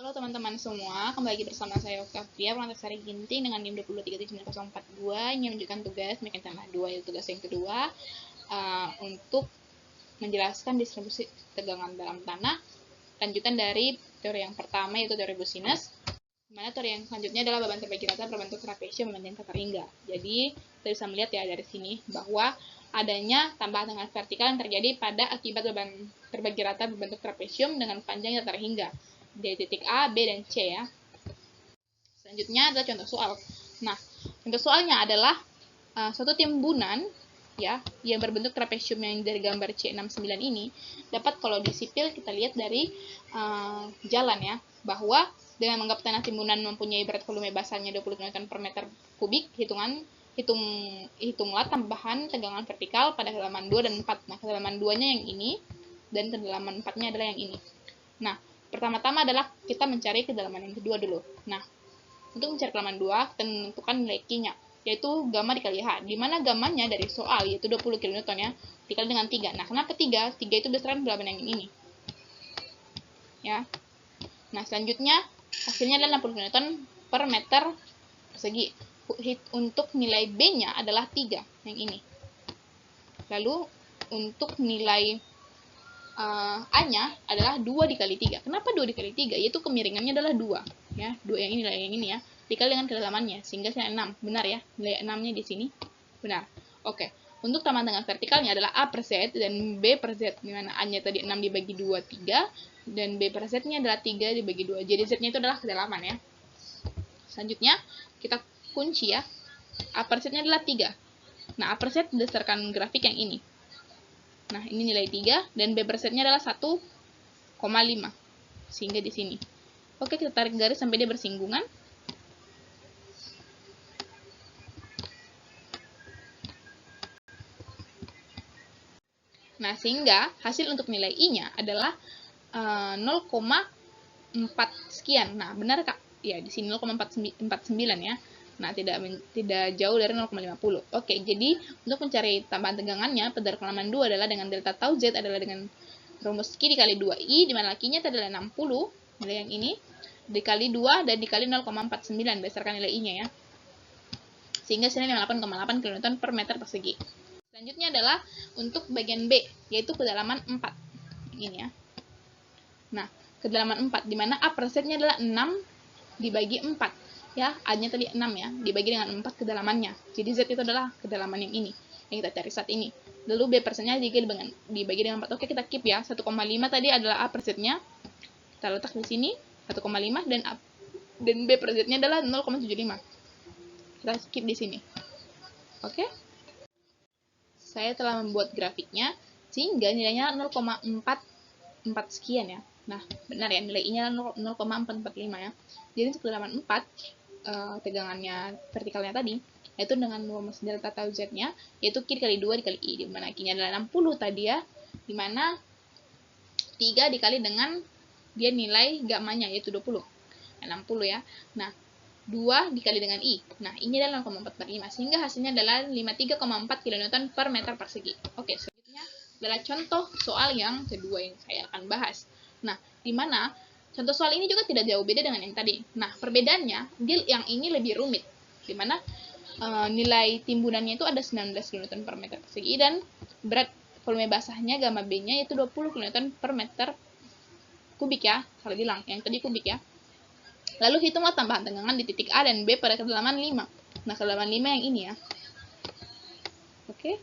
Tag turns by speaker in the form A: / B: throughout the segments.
A: Halo teman-teman semua, kembali lagi bersama saya Oktavia, pengantar Sari Ginting dengan NIM 2237042 yang menunjukkan tugas mekanisme 2, yaitu tugas yang kedua untuk menjelaskan distribusi tegangan dalam tanah. Lanjutan dari teori yang pertama yaitu teori Business, dimana teori yang selanjutnya adalah beban terbagi rata berbentuk trapesium memanjang ke hingga. Jadi kita bisa melihat ya dari sini bahwa adanya tambahan tegangan vertikal yang terjadi pada akibat beban terbagi rata berbentuk trapesium dengan panjang yang terhingga di titik A, B, dan C ya. Selanjutnya adalah contoh soal. Nah, contoh soalnya adalah suatu timbunan ya yang berbentuk trapesium yang dari gambar C69 ini dapat, kalau di sipil kita lihat dari jalan ya, bahwa dengan menganggap tanah timbunan mempunyai berat volume basahnya 20 kN per meter kubik, hitunglah tambahan tegangan vertikal pada kedalaman 2 dan 4. Nah, kedalaman 2-nya yang ini dan kedalaman 4-nya adalah yang ini. Nah, pertama-tama adalah kita mencari kedalaman yang kedua dulu. Nah, untuk mencari kedalaman 2, kita menentukan nilai Q-nya, yaitu gamma dikali H, di mana gammanya dari soal, yaitu 20 kN ya, dikali dengan 3. Nah, kenapa 3? 3 itu berdasarkan kedalaman yang ini. Ya. Nah, selanjutnya, hasilnya adalah 60 kN per meter persegi. Untuk nilai B-nya adalah 3, yang ini. Lalu, untuk nilai A-nya adalah 2 dikali 3. Kenapa 2 dikali 3? Yaitu kemiringannya adalah 2. Ya, 2 yang ini ya. Dikali dengan kedalamannya, sehingga nilai 6. Benar ya? Nilai 6-nya di sini. Benar. Oke. Untuk tambahan tegangan vertikalnya adalah A per Z dan B per Z. Dimana A-nya tadi 6 dibagi 2, 3. Dan B per Z-nya adalah 3 dibagi 2. Jadi Z-nya itu adalah kedalaman ya. Selanjutnya, kita kunci ya. A per Z-nya adalah 3. Nah, A per Z berdasarkan grafik yang ini. Nah, ini nilai 3 dan B per Z-nya adalah 1,5. Sehingga di sini. Oke, kita tarik garis sampai dia bersinggungan. Nah, sehingga hasil untuk nilai I-nya adalah 0,4 sekian. Nah, benar Kak? Ya, di sini 0,49 ya. Nah, tidak jauh dari 0,50. Oke, jadi untuk mencari tambahan tegangannya pada kedalaman 2 adalah dengan delta tau Z adalah dengan rumus Q dikali 2I, di mana Q-nya adalah 60, nilai yang ini, dikali 2 dan dikali 0,49 berdasarkan nilai I-nya ya. Sehingga hasilnya 8,8 kN per meter persegi. Selanjutnya adalah untuk bagian B, yaitu kedalaman 4. Ini ya. Nah, kedalaman 4, di mana A per Z-nya adalah 6 dibagi 4. Ya, A-nya tadi 6 ya, dibagi dengan 4 kedalamannya. Jadi Z itu adalah kedalaman yang ini, yang kita cari saat ini. Lalu B per Z-nya dibagi dengan 4. Oke, kita keep ya. 1,5 tadi adalah A per Z-nya. Kita letak di sini, 1,5 dan B per Z-nya adalah 0,75. Kita keep di sini. Oke. Saya telah membuat grafiknya sehingga nilainya 0,44 sekian ya. Nah, benar ya, nilai I-nya 0,445 ya. Jadi untuk kedalaman 4, tegangannya vertikalnya tadi, yaitu dengan rumus delta tau Z-nya, yaitu Q dikali 2 dikali I, di mana Q-nya adalah 60 tadi ya, di mana 3 dikali dengan dia nilai gammanya, yaitu 20. 60 ya. Nah, 2 dikali dengan I. Nah, I-nya adalah 0,445, sehingga hasilnya adalah 53,4 kN per meter persegi. Oke, selanjutnya adalah contoh soal yang kedua yang saya akan bahas. Nah, di mana contoh soal ini juga tidak jauh beda dengan yang tadi. Nah, perbedaannya, yang ini lebih rumit, di mana nilai timbunannya itu ada 19 kN per meter persegi dan berat volume basahnya gamma B-nya yaitu 20 kN per meter kubik ya. Salah bilang, yang tadi kubik ya. Lalu hitunglah tambahan tegangan di titik A dan B pada kedalaman 5. Nah, kedalaman 5 yang ini ya. Oke.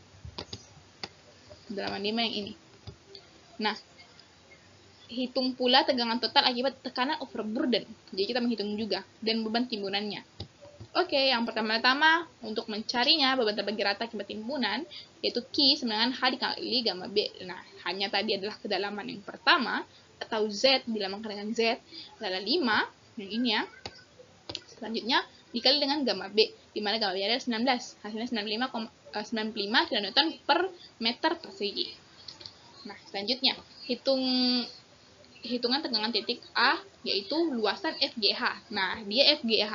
A: Kedalaman 5 yang ini. Nah, hitung pula tegangan total akibat tekanan overburden. Jadi kita menghitung juga. Dan beban timbunannya. Oke, yang pertama-tama untuk mencarinya beban terbagi rata akibat timbunan, yaitu Q sama dengan H dikali gamma B. Nah, hanya tadi adalah kedalaman yang pertama, atau Z, dilambangkan dengan Z, adalah 5, yang ini ya. Selanjutnya, dikali dengan gamma B, di mana gamma B adalah 19. Hasilnya 95 kN per meter persegi. Nah, selanjutnya, hitungan tegangan titik A, yaitu luasan FGH. Nah, dia FGH,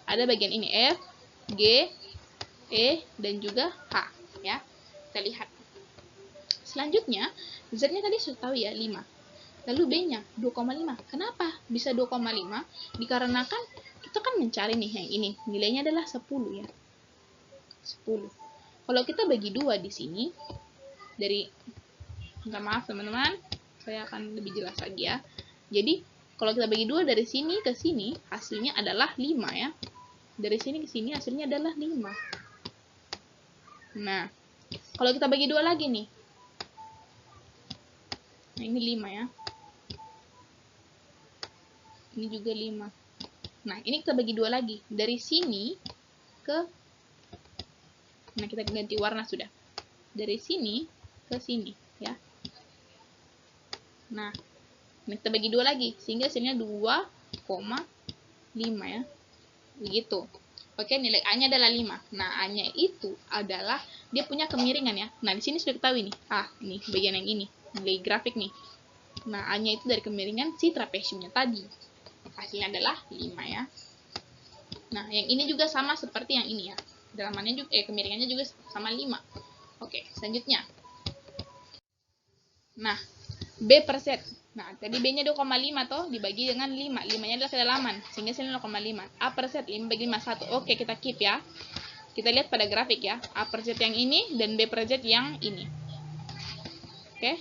A: ada bagian ini F, G, E, dan juga H. Ya, kita lihat. Selanjutnya, Z-nya tadi sudah tahu ya, 5. Lalu B-nya 2,5. Kenapa bisa 2,5? Dikarenakan kita kan mencari nih yang ini, nilainya adalah 10 ya. 10. Kalau kita bagi 2 di sini, minta maaf teman-teman, saya akan lebih jelas lagi ya. Jadi, kalau kita bagi 2 dari sini ke sini, hasilnya adalah 5 ya. Dari sini ke sini hasilnya adalah 5. Nah, kalau kita bagi 2 lagi nih. Nah, ini 5 ya. Ini juga 5. Nah, ini kita bagi 2 lagi. Dari sini ke... Nah, kita ganti warna sudah. Dari sini ke sini ya. Nah, ini kita bagi 2 lagi. Sehingga hasilnya 2,5 ya. Begitu. Oke, nilai A-nya adalah 5. Nah, A-nya itu adalah dia punya kemiringan ya. Nah, di sini sudah ketahui nih. Ini bagian yang ini. Nilai grafik nih. Nah, A-nya itu dari kemiringan si trapesiumnya tadi. Hasilnya adalah 5 ya. Nah, yang ini juga sama seperti yang ini ya. Dalamannya juga kemiringannya juga sama 5. Oke, selanjutnya. Nah, B per Z. Nah, tadi B-nya 2,5 toh dibagi dengan 5. 5-nya adalah kedalaman, sehingga hasilnya 0,5. A per Z 5 bagi 5 1. Oke, kita keep ya. Kita lihat pada grafik ya. A per Z yang ini dan B per Z yang ini. Oke.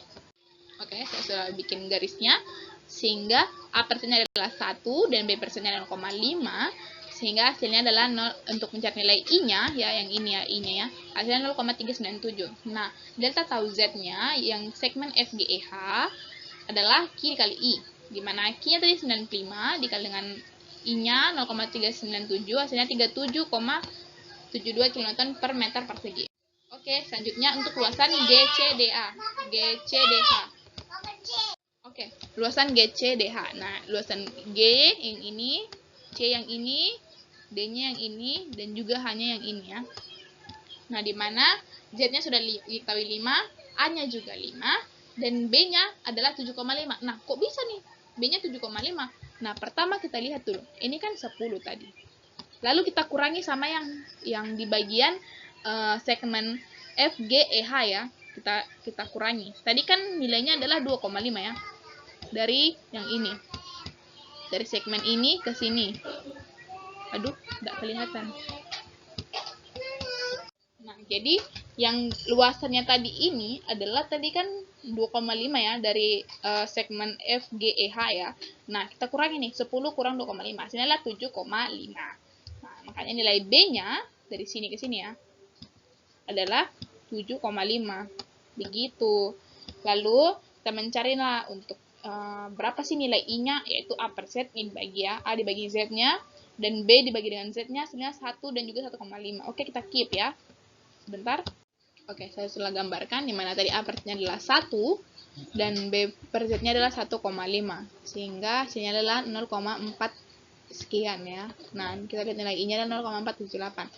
A: Oke, saya sudah bikin garisnya. Sehingga A per Z-nya adalah 1 dan B per Z-nya adalah 0,5. Sehingga hasilnya adalah 0 untuk mencari nilai I-nya ya, yang ini ya, I-nya ya. Hasilnya 0,397. Nah, delta tau Z-nya yang segmen FGEH adalah Q dikali I. Dimana Q-nya tadi 95 dikali dengan I-nya 0,397, hasilnya 37,72 kN per meter persegi. Oke, selanjutnya untuk luasan GCDA. GCDH. Oke, luasan GCDH. Nah, luasan G yang ini, C yang ini, D-nya yang ini, dan juga H-nya yang ini ya. Nah, dimana Z-nya sudah diketahui 5, A-nya juga 5, dan B-nya adalah 7,5. Nah, kok bisa nih? B-nya 7,5. Nah, pertama kita lihat dulu. Ini kan 10 tadi. Lalu kita kurangi sama yang di bagian segmen FGEH ya. Kita kurangi. Tadi kan nilainya adalah 2,5 ya. Dari yang ini. Dari segmen ini ke sini. Aduh, tidak kelihatan. Nah, jadi yang luasannya tadi ini adalah tadi kan 2,5 ya dari segmen FGEH ya. Nah, kita kurangi nih 10 kurang 2,5. Hasilnya adalah 7,5. Nah, makanya nilai B-nya dari sini ke sini ya adalah 7,5. Begitu. Lalu kita mencari lah untuk berapa sih nilai I-nya, yaitu A per Z ini dibagi ya. A dibagi Z-nya dan B dibagi dengan Z-nya hasilnya 1 dan juga 1,5. Oke, kita keep ya. Sebentar. Oke, saya sudah gambarkan dimana tadi A per Z-nya adalah 1 dan B per Z-nya adalah 1,5 sehingga hasilnya adalah 0,4 sekian ya. Nah, kita lihat nilai I-nya adalah 0,478.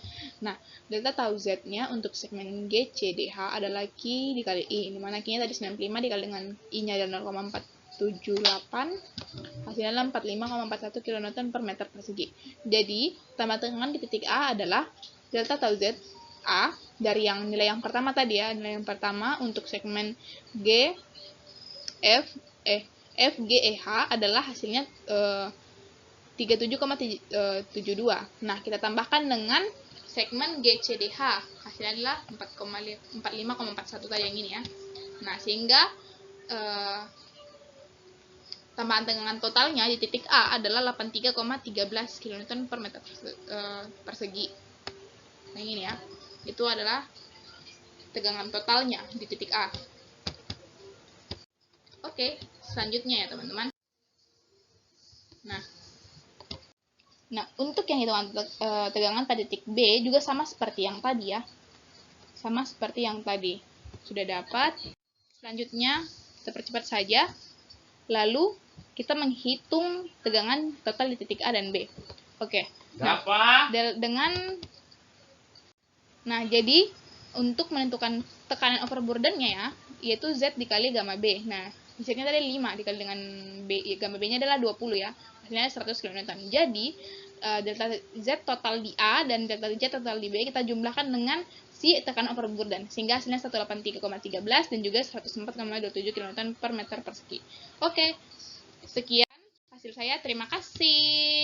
A: Nah, delta tau Z-nya untuk segmen GCDH adalah Q dikali I, dimana Q-nya tadi 95 dikali dengan I-nya adalah 0,478, hasilnya adalah 45,41 kN per meter persegi. Jadi, tambah tegangan di titik A adalah delta tau Z A dari yang nilai yang pertama tadi ya, nilai yang pertama untuk segmen FGEH adalah hasilnya 37,72. Nah, kita tambahkan dengan segmen GCDH, hasilnya adalah 45,41 tadi yang ini ya. Nah, sehingga tambahan tegangan totalnya di titik A adalah 83,13 kN per meter persegi. Nah, ini ya. Itu adalah tegangan totalnya di titik A. Oke, selanjutnya ya teman-teman. Nah, untuk yang hitungan tegangan pada titik B juga sama seperti yang tadi ya. Sama seperti yang tadi. Sudah dapat. Selanjutnya, kita percepat saja. Lalu, kita menghitung tegangan total di titik A dan B. Oke. Nah, jadi untuk menentukan tekanan overburdennya ya, yaitu Z dikali gamma B. Nah, Z-nya tadi 5 dikali dengan B, gamma B-nya adalah 20 ya. Hasilnya 100 kN. Jadi, delta Z total di A dan delta Z total di B kita jumlahkan dengan si tekanan over burden, sehingga hasilnya 183,13 dan juga 104,27 kN per meter persegi. Oke, sekian hasil saya. Terima kasih.